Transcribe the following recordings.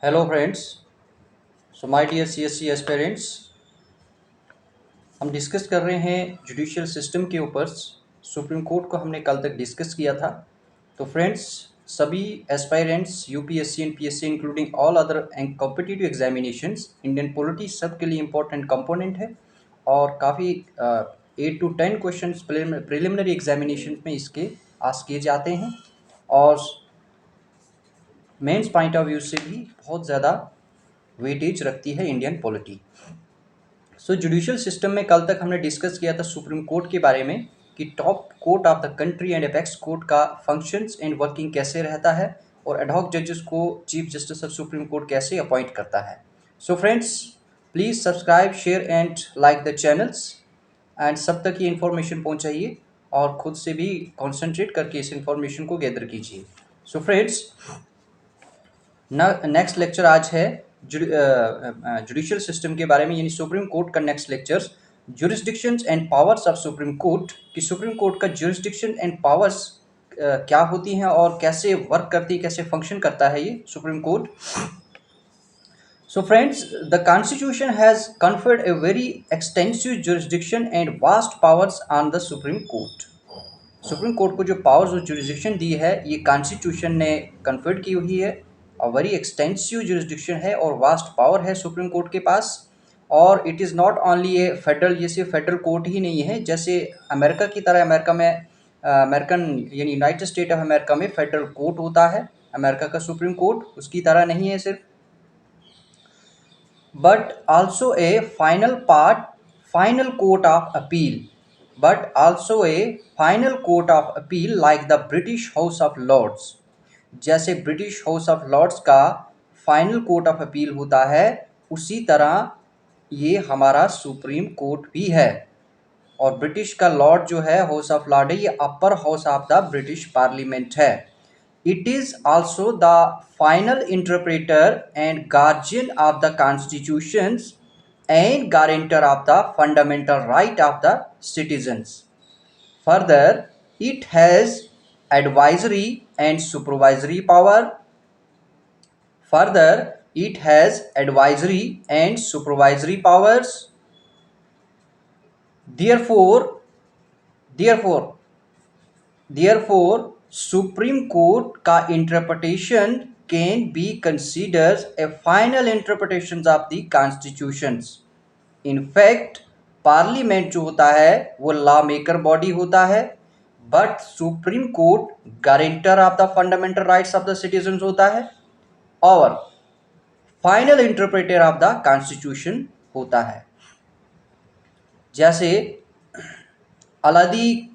Hello friends. So my dear CSC aspirants, हम discuss कर रहे हैं जुडिशियल सिस्टम के ऊपर। सुप्रीम कोर्ट को हमने कल तक डिस्कस किया था। तो फ्रेंड्स, सभी aspirants UPSC and PSC including all other and competitive examinations, Indian polity सबके लिए इंपॉर्टेंट कंपोनेंट है और काफ़ी 8 to 10 क्वेश्चन प्रिलिमिनरी एग्जामिनेशन में इसके आस्क किए जाते हैं और मेंस पॉइंट ऑफ व्यू से भी बहुत ज़्यादा वेटेज रखती है इंडियन पॉलिटी। सो जुडिशियल सिस्टम में कल तक हमने डिस्कस किया था सुप्रीम कोर्ट के बारे में कि top court of the country and apex court का फंक्शंस एंड वर्किंग कैसे रहता है और एडहॉक जजेस को chief justice of supreme court कैसे अपॉइंट करता है। So friends, please subscribe, share and like the channels and सब तक ये इन्फॉर्मेशन पहुँचाइए और ख़ुद से भी कॉन्सेंट्रेट करके इस इन्फॉर्मेशन को गैदर कीजिए। सो फ्रेंड्स, नेक्स्ट लेक्चर आज है जुडिशियल सिस्टम के बारे में, यानी सुप्रीम कोर्ट का next lecture jurisdictions and powers of supreme court कि सुप्रीम कोर्ट का जुरिस्डिक्शन एंड पावर्स क्या होती हैं और कैसे वर्क करती है, कैसे फंक्शन करता है ये supreme court. So friends, the constitution has conferred a very extensive jurisdiction and vast powers on the Supreme Court. Supreme court को जो पावर्स और जुरिस्डिक्शन दी है ये कॉन्स्टिट्यूशन ने कन्फर्ड की हुई है और वेरी एक्सटेंसिव जुरिस्डिक्शन है और वास्ट पावर है सुप्रीम कोर्ट के पास। और it is not only A federal, ये सिर्फ फेडरल कोर्ट ही नहीं है जैसे अमेरिका की तरह। अमेरिका में अमेरिकन यानी यूनाइटेड स्टेट ऑफ अमेरिका में फेडरल कोर्ट होता है, अमेरिका का सुप्रीम कोर्ट उसकी तरह नहीं है सिर्फ, but also a final court of appeal, but also a final court of appeal like the British House of Lords। जैसे ब्रिटिश हाउस ऑफ लॉर्ड्स का फाइनल कोर्ट ऑफ अपील होता है उसी तरह ये हमारा सुप्रीम कोर्ट भी है। और ब्रिटिश का लॉर्ड जो है, हाउस ऑफ लॉर्ड है, ये upper house of the British parliament है। It is also the final interpreter and guardian of the constitutions and guarantor of the fundamental right of the citizens. Further, it has advisory and supervisory power. Further, it has advisory and supervisory powers. Therefore, supreme court का interpretation can be considered a final interpretation of the constitutions. In fact parliament जो होता है वो law maker body होता है, but supreme court guarantor of the fundamental rights of the citizens होता है और final interpreter of the constitution होता है। जैसे अलादी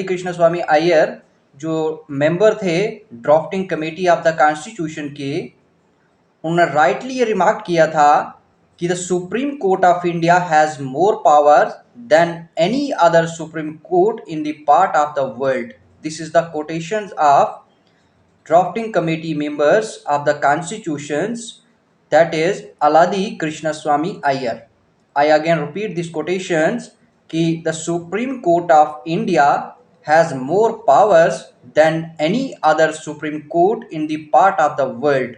कृष्णस्वामी अय्यर जो मेंबर थे drafting committee of the constitution के, उन्होंने राइटली ये रिमार्क किया था कि the supreme Court of India has more power than any other Supreme Court in the part of the world. This is the quotations of drafting committee members of the constitutions, that is Aladi Krishnaswamy Iyer. I again repeat these quotations कि the Supreme Court of India has more powers than any other Supreme Court in the part of the world.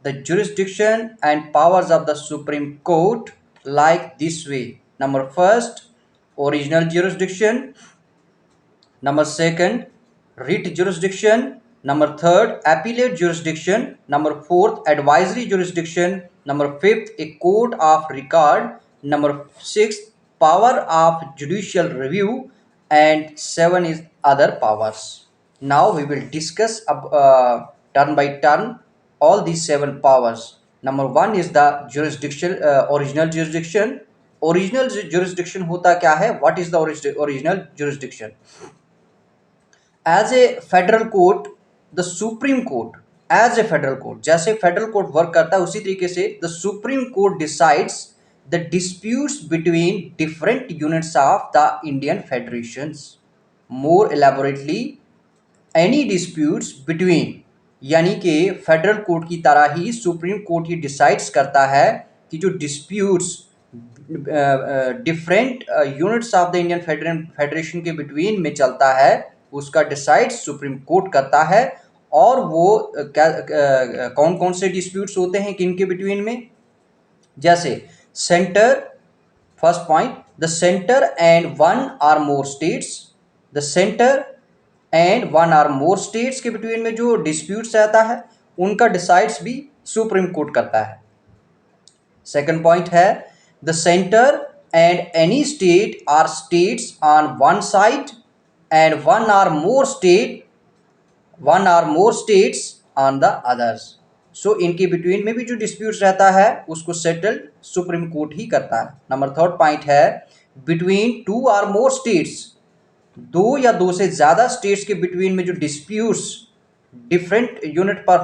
The jurisdiction and powers of the Supreme Court like this way. Number first, original jurisdiction. Number second, writ jurisdiction. Number third, appellate jurisdiction. Number fourth, advisory jurisdiction. Number fifth, a court of record. Number sixth, power of judicial review. And 7 is other powers. Now we will discuss turn by turn all these 7 powers. Number 1 is the jurisdiction, original jurisdiction. Original jurisdiction होता क्या है? What is the original jurisdiction? As a federal court, the supreme court as a federal court, जैसे federal court work करता है उसी तरीके से the supreme court decides the disputes between different units of the Indian federations. More elaborately, any disputes between, यानी कि federal court की तरह ही सुप्रीम कोर्ट ही डिसाइड्स करता है कि जो disputes different units of the Indian federation के बिटवीन में चलता है उसका डिसाइड सुप्रीम कोर्ट करता है और वो कौन कौन से डिस्प्यूट्स होते हैं किन के बिटवीन में, जैसे centre, first point, the centre and one or more states, the centre and one or more states के बिटवीन में जो डिस्प्यूट्स रहता है उनका डिसाइड्स भी सुप्रीम कोर्ट करता है। सेकंड पॉइंट है the centre and any state or states on one side and one or more states on the others. So इनके बिटवीन में भी जो डिस्प्यूट्स रहता है उसको सेटल सुप्रीम कोर्ट ही करता है। नंबर थर्ड पॉइंट है between two or more states, दो या दो से ज़्यादा स्टेट्स के बिटवीन में जो डिस्प्यूट्स डिफरेंट यूनिट पर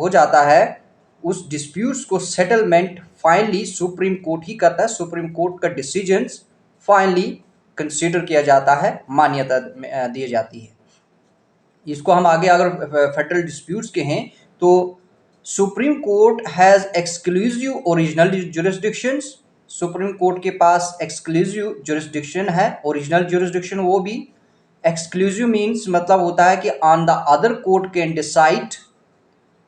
हो जाता है उस डिस्प्यूट्स को सेटलमेंट फाइनली सुप्रीम कोर्ट ही करता है। सुप्रीम कोर्ट का डिसीजंस फाइनली कंसीडर किया जाता है, मान्यता दी जाती है। इसको हम आगे अगर फेडरल डिस्प्यूट्स के हैं तो Supreme Court has exclusive original jurisdictions, Supreme Court के पास एक्सक्लूसिव जुरिस्डिक्शन है। ओरिजिनल जुरिस्डिक्शन वो भी, एक्सक्लूसिव मीन्स मतलब होता है कि on the other court can decide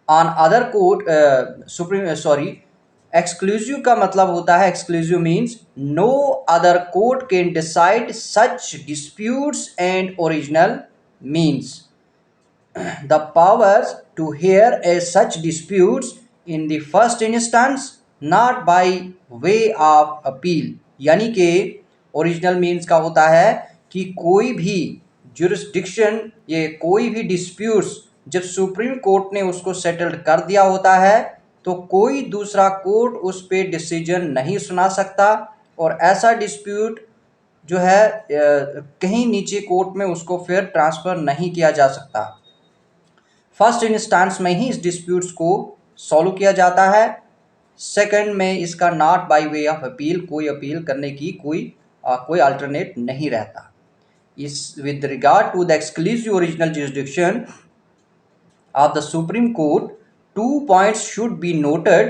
on other court exclusive का मतलब होता है, exclusive means no other court can decide such disputes and original means the powers to hear as such disputes in the first instance not by way of appeal। यानी कि original means का होता है कि कोई भी जुरिस्डिक्शन, ये कोई भी डिस्प्यूट्स जब सुप्रीम कोर्ट ने उसको सेटल्ड कर दिया होता है तो कोई दूसरा कोर्ट उस पर डिसीजन नहीं सुना सकता और ऐसा डिस्प्यूट जो है कहीं नीचे कोर्ट में उसको फिर ट्रांसफ़र नहीं किया जा सकता। फर्स्ट इंस्टेंस में ही इस डिस्प्यूट्स को सॉल्व किया जाता है। सेकंड में इसका not by way of appeal, कोई अपील करने की कोई अल्टरनेट नहीं रहता। इस with regard to the exclusive original jurisdiction of the supreme Court, 2 points should be noted.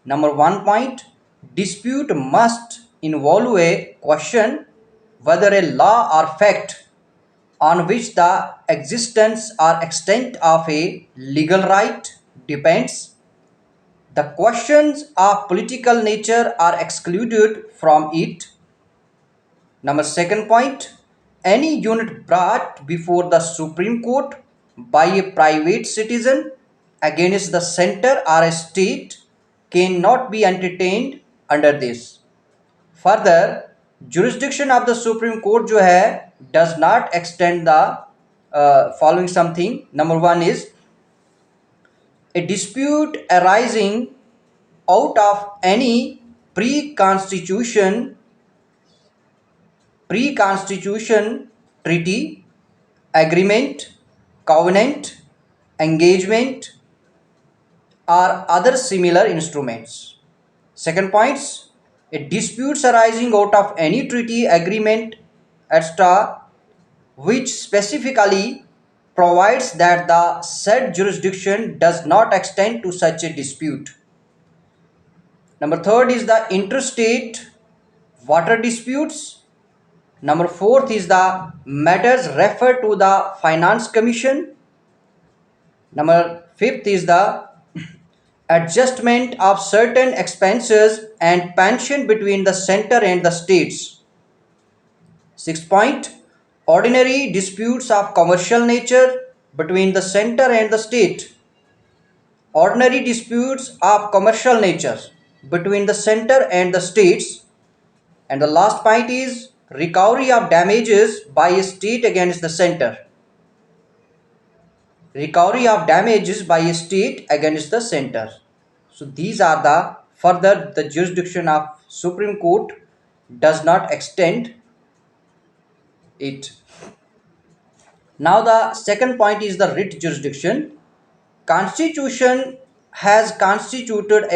Number 1 point, dispute must involve a question whether a law or fact on which the existence or extent of a legal right depends. The questions of political nature are excluded from it. Number 2nd point, any unit brought before the Supreme Court by a private citizen against the center or a state cannot be entertained under this. Further, jurisdiction of the Supreme Court जो है does not extend the following something. Number 1 is a dispute arising out of any pre-constitution treaty, agreement, covenant, engagement or other similar instruments. Second points, a disputes arising out of any treaty, agreement, etc., which specifically provides that the said jurisdiction does not extend to such a dispute. Number 3rd is the interstate water disputes. Number 4th is the matters referred to the Finance Commission. Number 5th is the adjustment of certain expenses and pension between the center and the states. 6th point, ordinary disputes of commercial nature between the center and the state. Ordinary disputes of commercial nature between the center and the states. And the last point is recovery of damages by a state against the center. Recovery of damages by a state against the center. So these are the further the jurisdiction of Supreme Court does not extend it. Now the second point is the writ jurisdiction. Constitution has constituted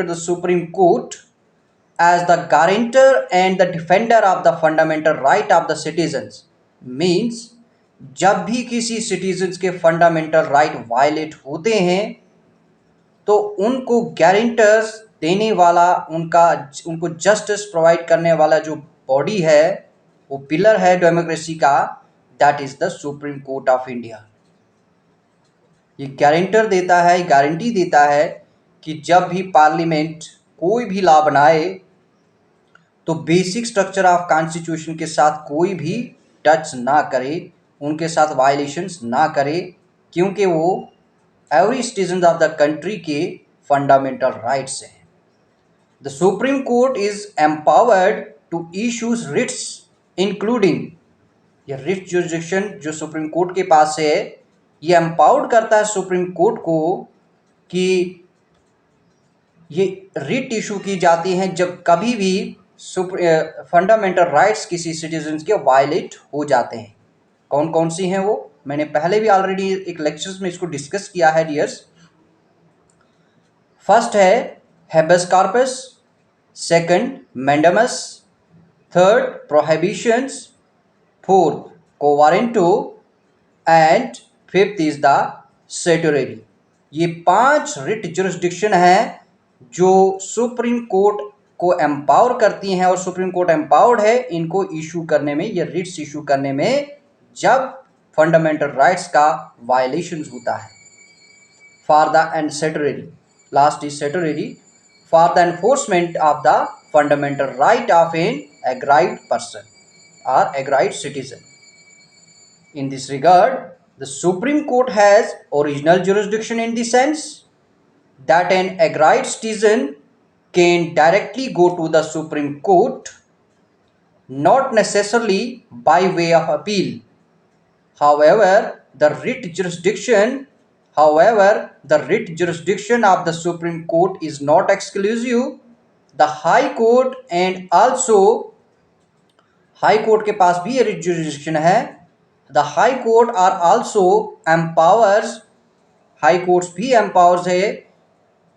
the Supreme Court as the guarantor and the defender of the fundamental right of the citizens. Means जब भी किसी citizens के fundamental right violate होते हैं तो उनको guarantors देने वाला, उनको जस्टिस प्रोवाइड करने वाला जो बॉडी है, वो पिलर है डेमोक्रेसी का, that is the supreme Court of India. ये गारंटर देता है, गारंटी देता है कि जब भी पार्लियामेंट कोई भी लॉ बनाए तो बेसिक स्ट्रक्चर ऑफ कॉन्स्टिट्यूशन के साथ कोई भी टच ना करे, उनके साथ वायलेशंस ना करे, क्योंकि वो every citizen of the country के फंडामेंटल राइट्स हैं। The supreme Court is empowered to issues writs including, ये रिट जुरिस्डिक्शन जो सुप्रीम कोर्ट के पास है, ये एम्पावर्ड करता है सुप्रीम कोर्ट को कि ये रिट इशू की जाती हैं जब कभी भी फंडामेंटल राइट्स किसी सिटीजन के वायलेट हो जाते हैं। कौन कौन सी हैं वो मैंने पहले भी ऑलरेडी एक लेक्चर्स में इसको डिस्कस किया है डियर्स। फर्स्ट है habeas corpus, second mandamus, third prohibitions, fourth quo warranto and fifth is the certiorari. ये 5 रिट जुरिस्डिक्शन हैं जो सुप्रीम कोर्ट को एम्पावर करती हैं और सुप्रीम कोर्ट एम्पावर्ड है इनको इशू करने में, ये रिट्स इशू करने में जब फंडामेंटल राइट्स का वायलेशन होता है। For the end certiorari, last is certiorari, for the enforcement of the fundamental right of an aggrieved person और aggrieved citizen. In this regard, the Supreme Court has original jurisdiction in the sense that an aggrieved citizen can directly go to the Supreme Court, not necessarily by way of appeal. However, the writ jurisdiction of the Supreme Court is not exclusive. The High Court and also High Court के पास भी ये jurisdiction है। The High Court are also empowers, High Courts भी empowers है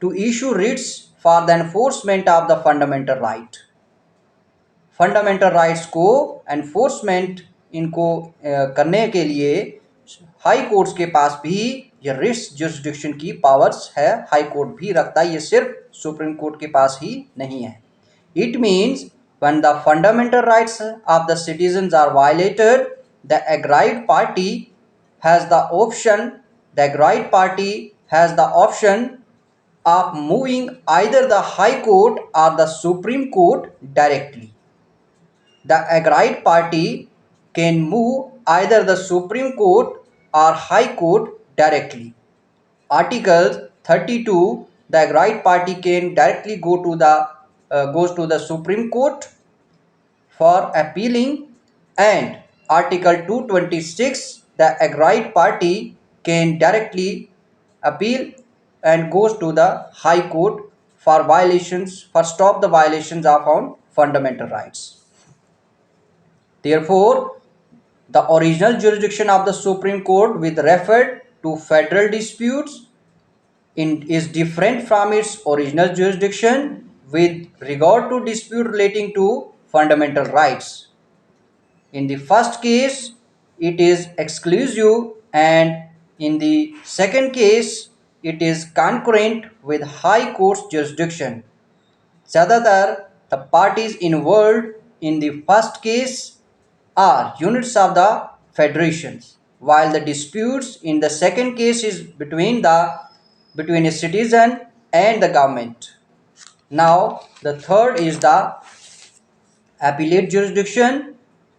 to issue writs for the enforcement of the fundamental right. Fundamental rights को enforcement इनको करने के लिए हाई कोर्ट्स के पास भी ये रिट्स जुरिस्डिक्शन की पावर्स है, हाई कोर्ट भी रखता है, ये सिर्फ सुप्रीम कोर्ट के पास ही नहीं है। It means when the fundamental rights of the citizens are violated, the aggrieved party has the option of moving either the High Court or the Supreme Court directly. The aggrieved party can move either the Supreme Court or High Court directly. Article 32, the aggrieved party can directly goes to the Supreme Court for appealing, and Article 226, the aggrieved party can directly appeal and goes to the High Court for stop the violations of on fundamental rights. Therefore, the original jurisdiction of the Supreme Court with referred to federal disputes is different from its original jurisdiction with regard to dispute relating to fundamental rights. In the first case, it is exclusive, and in the second case, it is concurrent with High Court's jurisdiction. Zyadatar, the parties involved in the first case are units of the federations, while the disputes in the second case is between a citizen and the government. Now, the third is the appellate jurisdiction.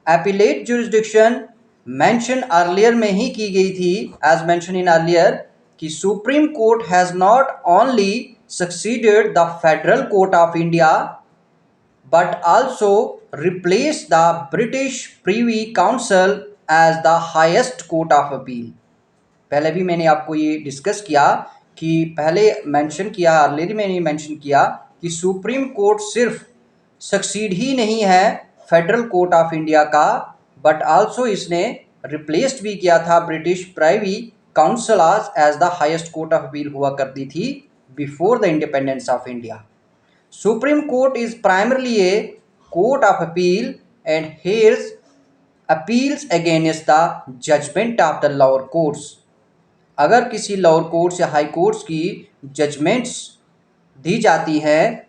Appellate jurisdiction mention earlier में ही की गई थी, as mentioned in earlier, कि Supreme Court has not only succeeded the Federal Court of India but also replaced the British Privy Council as the highest court of appeal. पहले भी मैंने आपको ये डिस्कस किया कि पहले मेंशन किया, ऑलरेडी मैंने मेंशन किया कि सुप्रीम कोर्ट सिर्फ सक्सीड ही नहीं है फेडरल कोर्ट ऑफ इंडिया का, बट आल्सो इसने रिप्लेस्ड भी किया था British privy council as the highest court of appeal हुआ करती थी before the independence of India. Supreme Court is primarily a court of appeal and hears appeals against the judgment of the lower courts. अगर किसी lower courts या high courts की judgments दी जाती है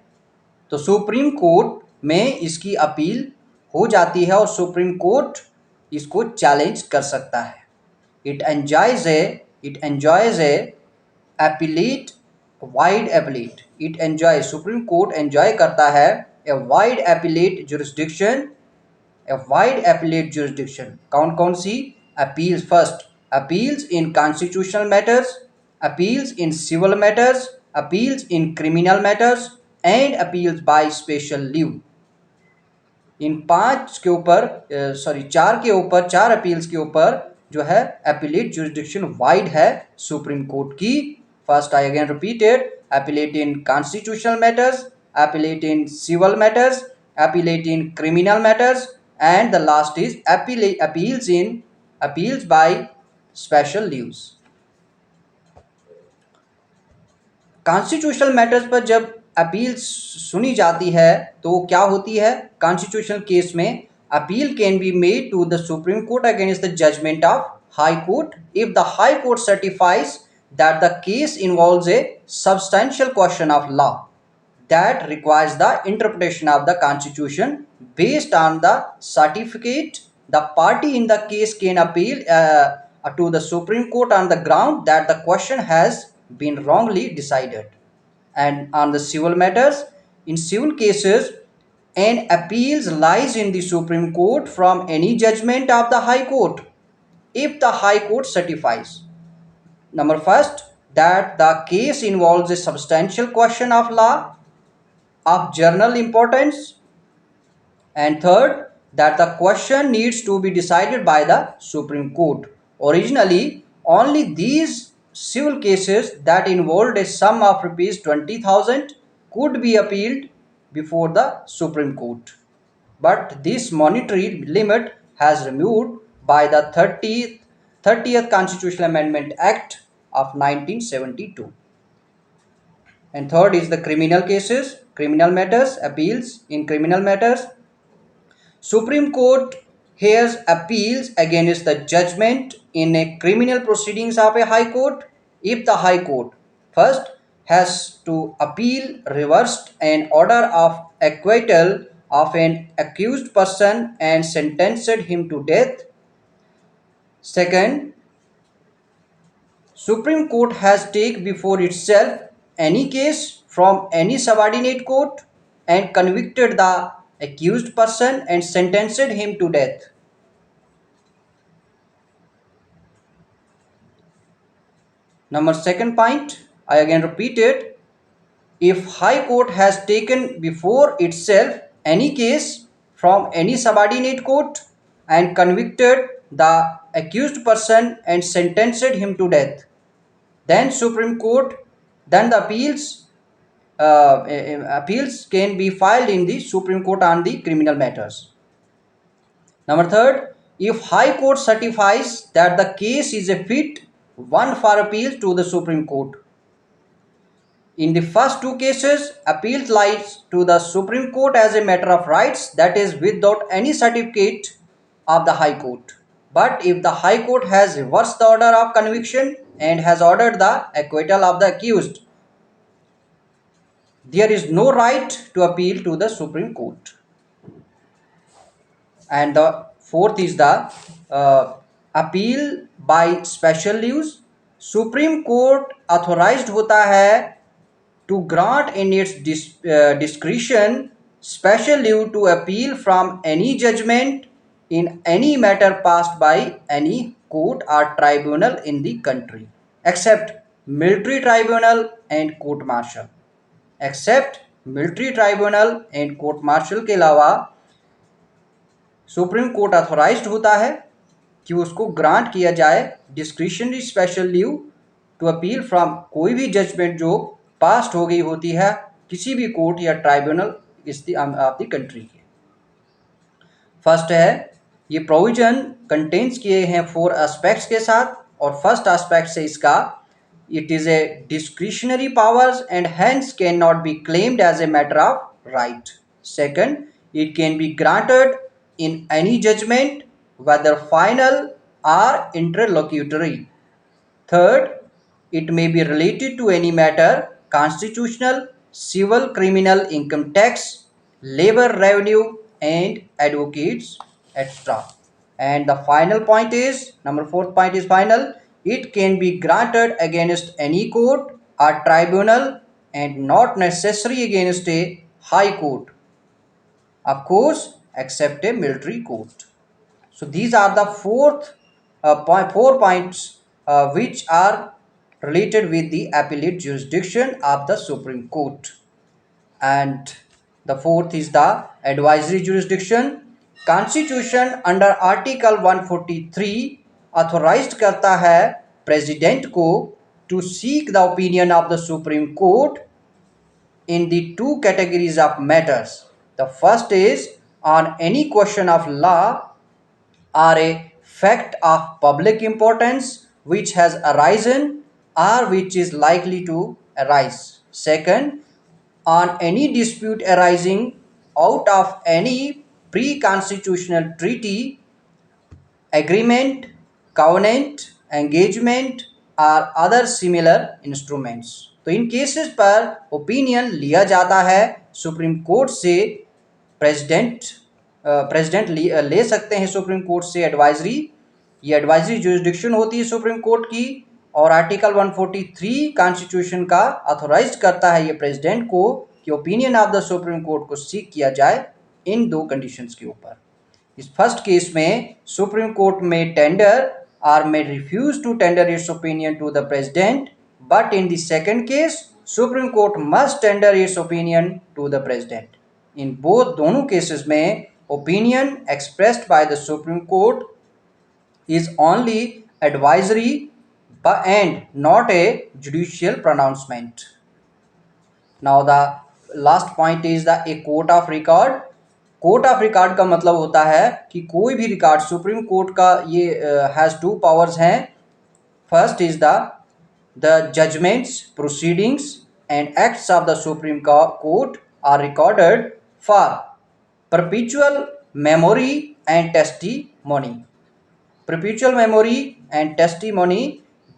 तो सुप्रीम कोर्ट में इसकी अपील हो जाती है और सुप्रीम कोर्ट इसको चैलेंज कर सकता है. It enjoys A it enjoys a appellate wide appellate. It enjoys, supreme court enjoy करता है a wide appellate jurisdiction, a wide appellate jurisdiction. कौन कौन सी? appeals. First, appeals in constitutional matters, appeals in civil matters, appeals in criminal matters and appeals by special leave. इन पांच के ऊपर, sorry चार के ऊपर, चार अपील्स के ऊपर जो है एपिलेट जुरिडिक्शन वाइड है सुप्रीम कोर्ट की. First, I again repeated, appellate in constitutional matters, appellate in civil matters, appellate in criminal matters and the last is appeals by special leaves. Constitutional matters पर जब appeals सुनी जाती है तो क्या होती है? कॉन्स्टिट्यूशनल केस में appeal can be made to the supreme Court against the judgment of high court if the high court certifies that the case involves a substantial question of law that requires the interpretation of the constitution. Based on the certificate, the party in the case can appeal to the Supreme Court on the ground that the question has been wrongly decided. And on the civil matters, in civil cases, an appeals lies in the Supreme Court from any judgment of the High Court if the High Court certifies. Number first, that the case involves a substantial question of law of general importance, and third, that the question needs to be decided by the Supreme Court. Originally, only these civil cases that involved a sum of rupees 20,000 could be appealed before the Supreme Court, but this monetary limit has removed by the 30th Constitutional Amendment Act of 1972. And third is the criminal cases, criminal matters, appeals in criminal matters. Supreme Court hears appeals against the judgment in a criminal proceedings of a high court if the high court first has to appeal reversed an order of acquittal of an accused person and sentenced him to death. Second, Supreme Court has take before itself any case from any subordinate court and convicted the accused person and sentenced him to death. Number second point, I again repeat it. If High Court has taken before itself any case from any subordinate court and convicted the accused person and sentenced him to death, then Supreme Court, then the appeals can be filed in the Supreme Court on the criminal matters. Number third, if High Court certifies that the case is a fit one for appeal to the Supreme Court. In the first two cases, appeal lies to the Supreme Court as a matter of rights, that is without any certificate of the High Court. But if the High Court has reversed the order of conviction and has ordered the acquittal of the accused, there is no right to appeal to the Supreme Court. And the fourth is the appeal by special leaves. Supreme Court authorized होता है to grant in its discretion special leave to appeal from any judgment in any matter passed by any court or tribunal in the country except military tribunal and court martial. Except military tribunal and court martial के अलावा supreme court authorised होता है कि उसको grant किया जाए discretionary special leave to appeal from कोई भी जजमेंट जो पास्ट हो गई होती है किसी भी कोर्ट या ट्राइब्यूनल ऑफ द कंट्री के. फर्स्ट है, ये प्रोविजन कंटेन्स किए हैं 4 एस्पेक्ट्स के साथ और फर्स्ट एस्पेक्ट से इसका it is a discretionary powers and hence cannot be claimed as a matter of right. Second, it can be granted in any judgment whether final or interlocutory. Third, it may be related to any matter constitutional, civil, criminal, income tax, labor revenue and advocates, etc. And the final point is, number 4th point is final, It can be granted against any court or tribunal and not necessary against a high court, of course, except a military court. So these are the four points which are related with the appellate jurisdiction of the Supreme Court. And the fourth is the advisory jurisdiction. Constitution under Article 143 authorized करता है president को to seek the opinion of the Supreme Court in the two categories of matters. The first is on any question of law or a fact of public importance which has arisen or which is likely to arise. Second, on any dispute arising out of any pre-constitutional treaty, agreement, covenant, engagement और other similar instruments. तो इन cases पर opinion लिया जाता है supreme court से। President ले सकते हैं सुप्रीम कोर्ट से एडवाइजरी। ये एडवाइजरी जुरिस्डिक्शन होती है सुप्रीम कोर्ट की, और आर्टिकल 143 कॉन्स्टिट्यूशन का ऑथोराइज करता है ये प्रेसिडेंट को कि opinion of the supreme court को सीक किया जाए इन दो कंडीशंस के ऊपर। इस फर्स्ट केस में सुप्रीम कोर्ट में tender or may refuse to tender its opinion to the president, but in the second case supreme court must tender its opinion to the president. In both दोनों cases में opinion expressed by the supreme court is only advisory and not a judicial pronouncement. Now the last point is the a court of record. Court of record का मतलब होता है कि कोई भी record, supreme court का ये हैज़ टू पावर्स हैं। First is the judgments, proceedings and acts of the supreme Court are recorded for perpetual memory and testimony. perpetual memory and testimony,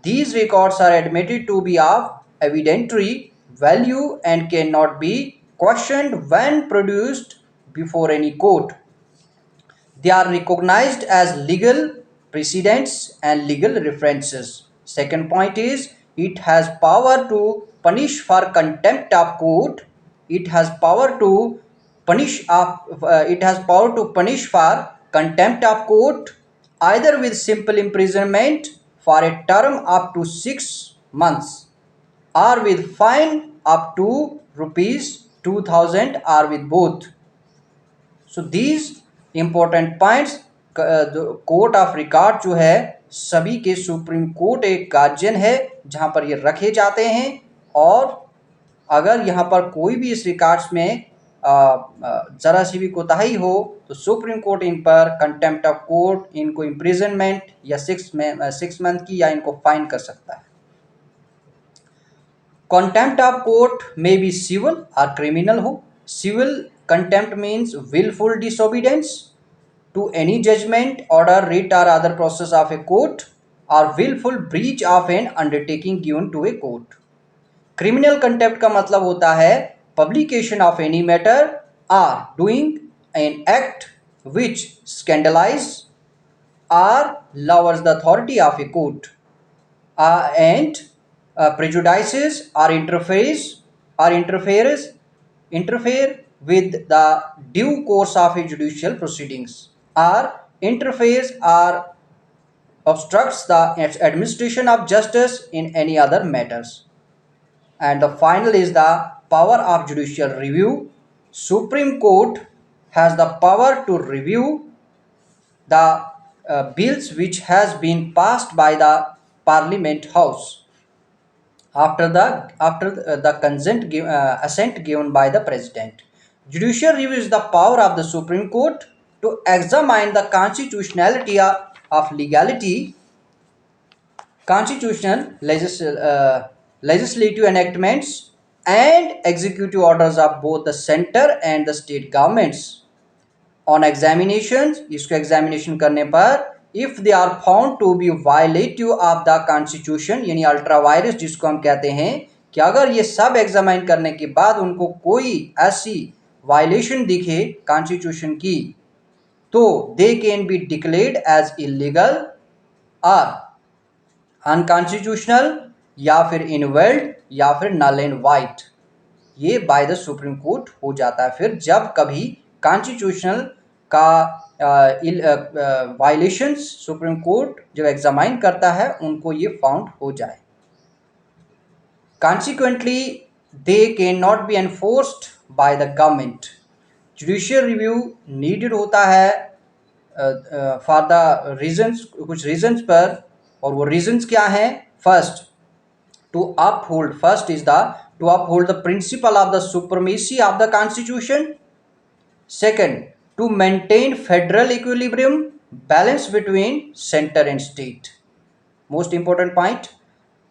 these records are admitted to be of evidentiary value and cannot be questioned when produced before any court. They are recognized as legal precedents and legal references. Second point is it has power to punish for contempt of court. It has power to punish for contempt of court either with simple imprisonment for a term up to 6 months or with fine up to rupees 2000 or with both. So these important points, court of record जो है सभी के, supreme court एक guardian है जहां पर ये रखे जाते हैं, और अगर यहाँ पर कोई भी इस रिकॉर्ड्स में ज़रा सी भी कोताही हो तो सुप्रीम कोर्ट इन पर कंटेम्प्ट ऑफ कोर्ट, इनको इम्प्रिजनमेंट या 6 मंथ की या इनको फाइन कर सकता है। कंटेम्प्ट ऑफ कोर्ट में भी सिविल और क्रिमिनल हो। Civil contempt means willful disobedience to any judgment, order, writ or other process of a court or willful breach of an undertaking given to a court. Criminal contempt का मतलब होता है publication of any matter or doing an act which scandalize or lowers the authority of a court and prejudices or interfere with the due course of a judicial proceedings or interferes or obstructs the administration of justice in any other matters. And the final is the power of judicial review. Supreme Court has the power to review the bills which has been passed by the Parliament House after the assent given by the President. Judicial review is the power of the Supreme Court to examine the constitutionality of legality, constitutional legislative enactments and executive orders of both the center and the state governments. On examinations, इसको examination करने पर if they are found to be violative of the constitution, यानी ultra vires जिसको हम कहते हैं, कि अगर ये सब एग्जामाइन करने के बाद उनको कोई ऐसी वायलेशन दिखे कॉन्स्टिट्यूशन की, तो they can be declared as illegal और अनकॉन्स्टिट्यूशनल या फिर इनवैलिड या फिर नल एंड वाइट, ये बाय द सुप्रीम कोर्ट हो जाता है फिर जब कभी कॉन्स्टिट्यूशनल का वायलेशंस सुप्रीम कोर्ट जब एग्जामाइन करता है उनको ये फाउंड हो जाए। Consequently, they cannot be enforced by the government. Judicial review needed होता है for the reasons, कुछ reasons पर, और वो reasons क्या हैं? First, to uphold the principle of the supremacy of the constitution. Second, to maintain federal equilibrium, balance between center and state. Most important point.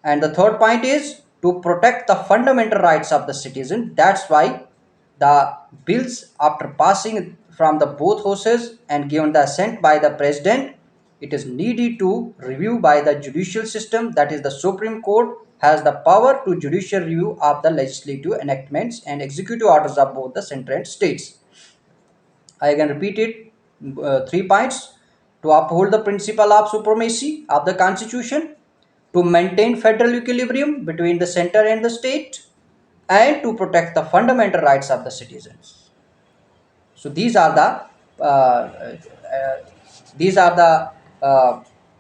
And the third point is to protect the fundamental rights of the citizen. That's why the bills, after passing from the both houses and given the assent by the president, it is needed to review by the judicial system, that is the Supreme Court has the power to judicial review of the legislative enactments and executive orders of both the center and states. I again repeat it, 3 points: to uphold the principle of supremacy of the constitution, to maintain federal equilibrium between the center and the state, and to protect the fundamental rights of the citizens. So these are the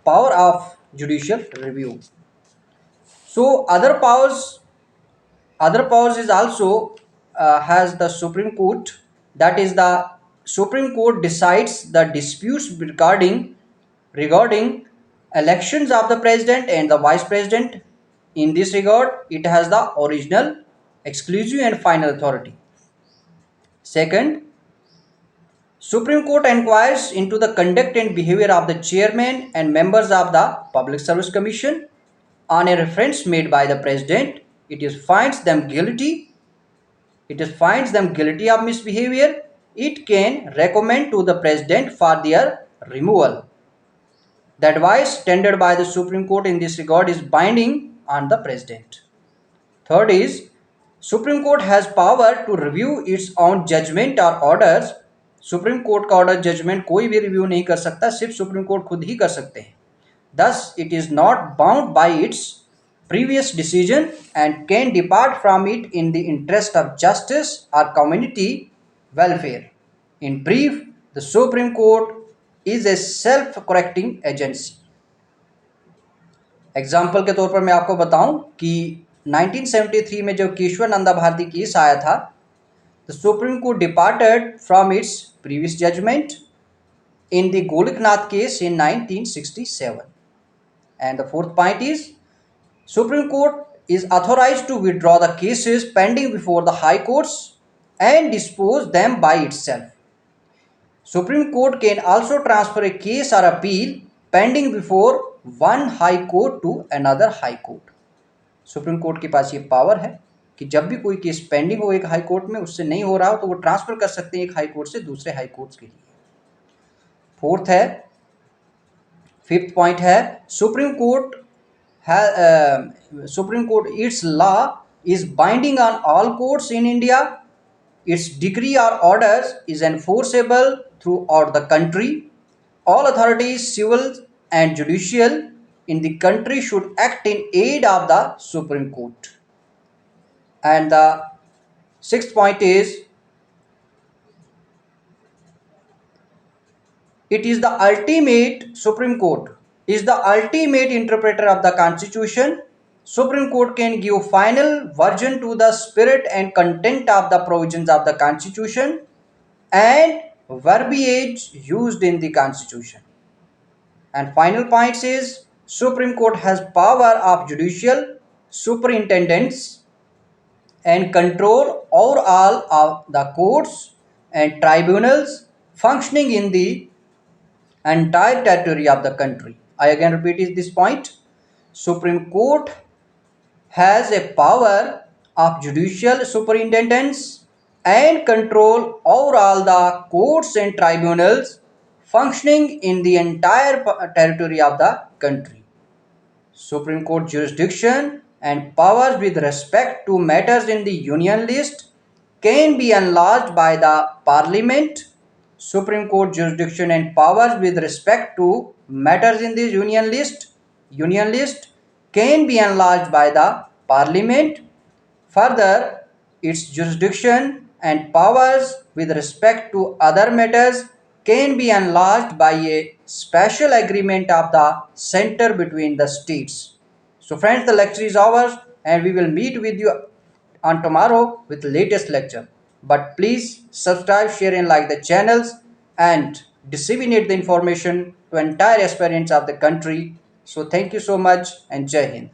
power of judicial review. So other powers is also has the Supreme Court, that is the Supreme Court decides the disputes regarding elections of the president and the vice president. In this regard, it has the original, exclusive and final authority. Second, Supreme Court inquires into the conduct and behavior of the chairman and members of the Public Service Commission. On a reference made by the president, it finds them guilty of misbehavior. It can recommend to the president for their removal. The advice tendered by the Supreme Court in this regard is binding on the president. Third is, Supreme Court has power to review its own judgment or orders. Supreme Court का order judgment कोई भी review नहीं कर सकता, सिर्फ Supreme Court खुद ही कर सकते हैं. Thus, it is not bound by its previous decision and can depart from it in the interest of justice or community welfare. In brief, the Supreme Court is a self-correcting agency. Example के तौर पर मैं आपको बताऊं कि 1973 में जब Keshav Nanda Bharti case आया था, the supreme Court departed from its previous judgment in the Goliknath case in 1967. And the fourth point is, Supreme Court is authorized to withdraw the cases pending before the high courts and dispose them by itself. Supreme Court can also transfer a case or appeal pending before one high court to another high court. Supreme Court के पास ये power है कि जब भी कोई case pending हो एक high court में, उससे नहीं हो रहा हो, तो वो ट्रांसफर कर सकते हैं एक हाई कोर्ट से दूसरे हाई कोर्ट के लिए. फोर्थ है, फिफ्थ पॉइंट है, supreme court its law is binding on all courts in India. Its decree और orders is enforceable throughout the country. All authorities civil and judicial in the country should act in aid of the Supreme Court. And the sixth point is, Supreme Court is the ultimate interpreter of the Constitution. Supreme Court can give final version to the spirit and content of the provisions of the Constitution and verbiage used in the Constitution. And final point is, Supreme Court has power of judicial superintendence and control over all of the courts and tribunals functioning in the entire territory of the country. I again repeat this point. Supreme Court has a power of judicial superintendence and control over all the courts and tribunals functioning in the entire territory of the country. Supreme Court jurisdiction and powers with respect to matters in the union list can be enlarged by the Parliament. Supreme Court jurisdiction and powers with respect to matters in the union list can be enlarged by the Parliament. Further, its jurisdiction and powers with respect to other matters can be enlarged by a special agreement of the center between the states. So friends, the lecture is ours and we will meet with you on tomorrow with latest lecture. But please subscribe, share and like the channels and disseminate the information to entire aspirants of the country. So thank you so much and Jai Hind.